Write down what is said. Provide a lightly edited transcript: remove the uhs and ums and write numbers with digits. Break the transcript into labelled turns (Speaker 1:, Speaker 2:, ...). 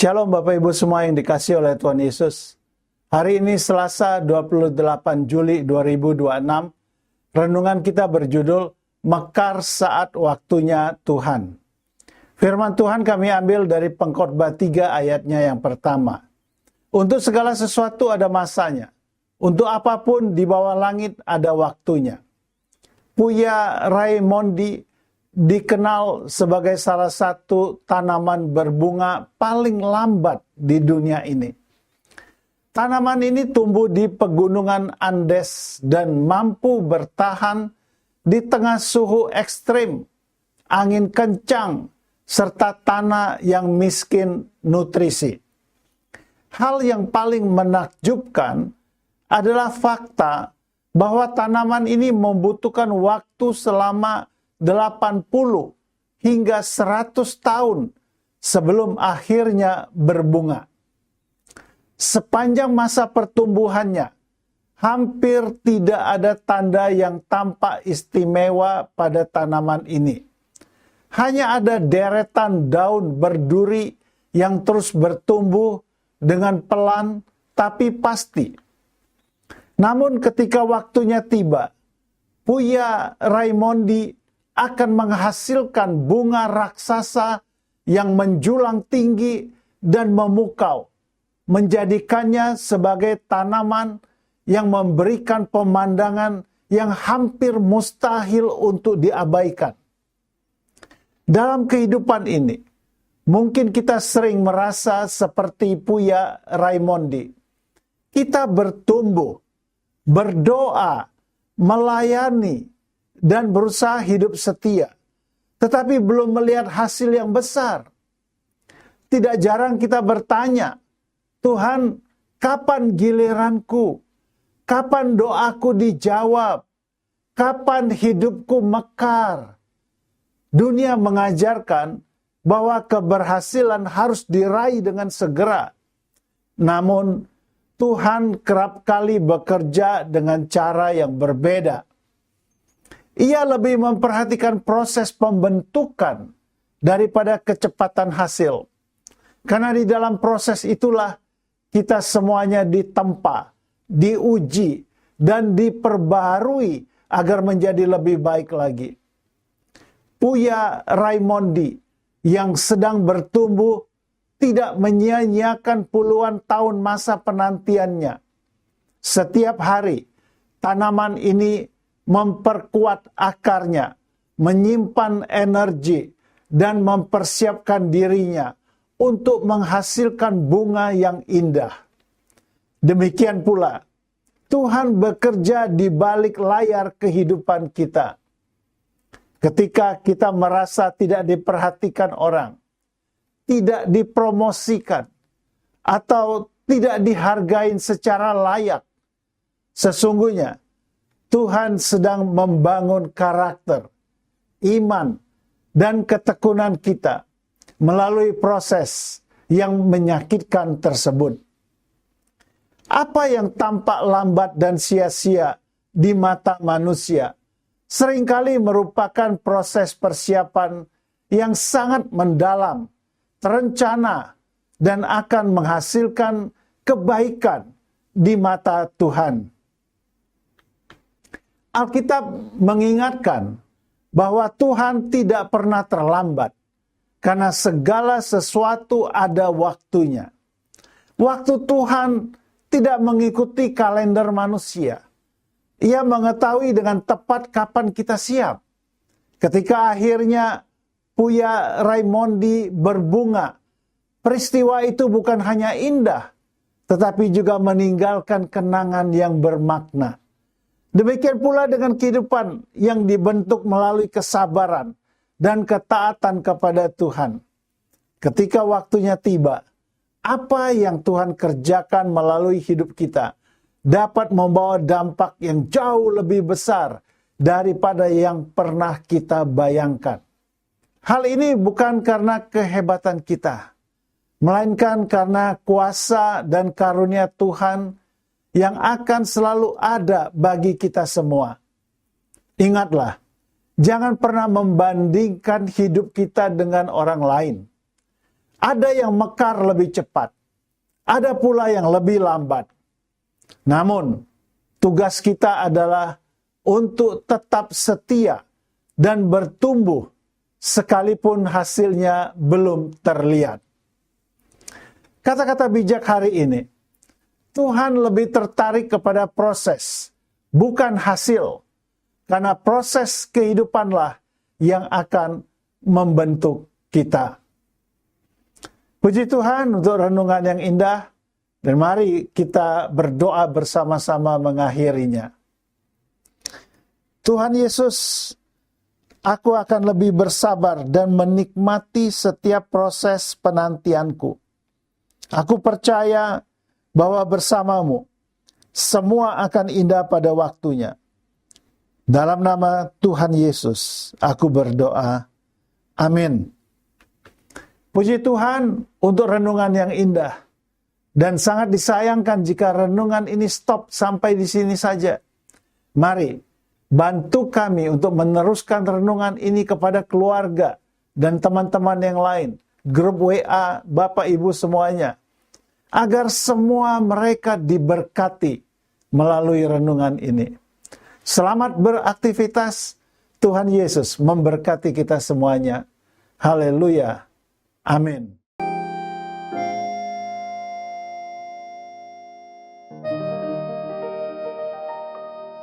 Speaker 1: Shalom Bapak Ibu semua yang dikasihi oleh Tuhan Yesus. Hari ini Selasa 28 Juli 2026. Renungan kita berjudul Mekar Saat Waktunya Tuhan. Firman Tuhan kami ambil dari Pengkhotbah 3 ayatnya yang pertama. Untuk segala sesuatu ada masanya. Untuk apapun di bawah langit ada waktunya. Puya Raimondi dikenal sebagai salah satu tanaman berbunga paling lambat di dunia ini. Tanaman ini tumbuh di pegunungan Andes dan mampu bertahan di tengah suhu ekstrim, angin kencang, serta tanah yang miskin nutrisi. Hal yang paling menakjubkan adalah fakta bahwa tanaman ini membutuhkan waktu selama 80 hingga 100 tahun sebelum akhirnya berbunga. Sepanjang masa pertumbuhannya, hampir tidak ada tanda yang tampak istimewa pada tanaman ini. Hanya ada deretan daun berduri yang terus bertumbuh dengan pelan tapi pasti. Namun ketika waktunya tiba, Puya Raimondi akan menghasilkan bunga raksasa yang menjulang tinggi dan memukau, menjadikannya sebagai tanaman yang memberikan pemandangan yang hampir mustahil untuk diabaikan. Dalam kehidupan ini, mungkin kita sering merasa seperti Puya Raimondi. Kita bertumbuh, berdoa, melayani, dan berusaha hidup setia, tetapi belum melihat hasil yang besar. Tidak jarang kita bertanya, Tuhan, kapan giliranku? Kapan doaku dijawab? Kapan hidupku mekar? Dunia mengajarkan bahwa keberhasilan harus diraih dengan segera. Namun, Tuhan kerap kali bekerja dengan cara yang berbeda. Ia lebih memperhatikan proses pembentukan daripada kecepatan hasil. Karena di dalam proses itulah kita semuanya ditempa, diuji, dan diperbaharui agar menjadi lebih baik lagi. Puya Raimondi yang sedang bertumbuh tidak menyia-nyiakan puluhan tahun masa penantiannya. Setiap hari, tanaman ini memperkuat akarnya, menyimpan energi, dan mempersiapkan dirinya untuk menghasilkan bunga yang indah. Demikian pula, Tuhan bekerja di balik layar kehidupan kita. Ketika kita merasa tidak diperhatikan orang, tidak dipromosikan, atau tidak dihargai secara layak, sesungguhnya Tuhan sedang membangun karakter, iman, dan ketekunan kita melalui proses yang menyakitkan tersebut. Apa yang tampak lambat dan sia-sia di mata manusia seringkali merupakan proses persiapan yang sangat mendalam, terencana, dan akan menghasilkan kebaikan di mata Tuhan. Alkitab mengingatkan bahwa Tuhan tidak pernah terlambat karena segala sesuatu ada waktunya. Waktu Tuhan tidak mengikuti kalender manusia. Ia mengetahui dengan tepat kapan kita siap. Ketika akhirnya Puya Raimondi berbunga, peristiwa itu bukan hanya indah, tetapi juga meninggalkan kenangan yang bermakna. Demikian pula dengan kehidupan yang dibentuk melalui kesabaran dan ketaatan kepada Tuhan. Ketika waktunya tiba, apa yang Tuhan kerjakan melalui hidup kita dapat membawa dampak yang jauh lebih besar daripada yang pernah kita bayangkan. Hal ini bukan karena kehebatan kita, melainkan karena kuasa dan karunia Tuhan yang akan selalu ada bagi kita semua. Ingatlah, jangan pernah membandingkan hidup kita dengan orang lain. Ada yang mekar lebih cepat, ada pula yang lebih lambat. Namun, tugas kita adalah untuk tetap setia dan bertumbuh sekalipun hasilnya belum terlihat. Kata-kata bijak hari ini, Tuhan lebih tertarik kepada proses, bukan hasil. Karena proses kehidupanlah yang akan membentuk kita. Puji Tuhan untuk renungan yang indah, dan mari kita berdoa bersama-sama mengakhirinya. Tuhan Yesus, aku akan lebih bersabar dan menikmati setiap proses penantianku. Aku percaya bahwa bersamamu semua akan indah pada waktunya. Dalam nama Tuhan Yesus, aku berdoa. Amin. Puji Tuhan untuk renungan yang indah. Dan sangat disayangkan jika renungan ini stop sampai di sini saja. Mari, bantu kami untuk meneruskan renungan ini kepada keluarga dan teman-teman yang lain. Grup WA, Bapak Ibu semuanya. Agar semua mereka diberkati melalui renungan ini. Selamat beraktivitas. Tuhan Yesus memberkati kita semuanya. Haleluya. Amin.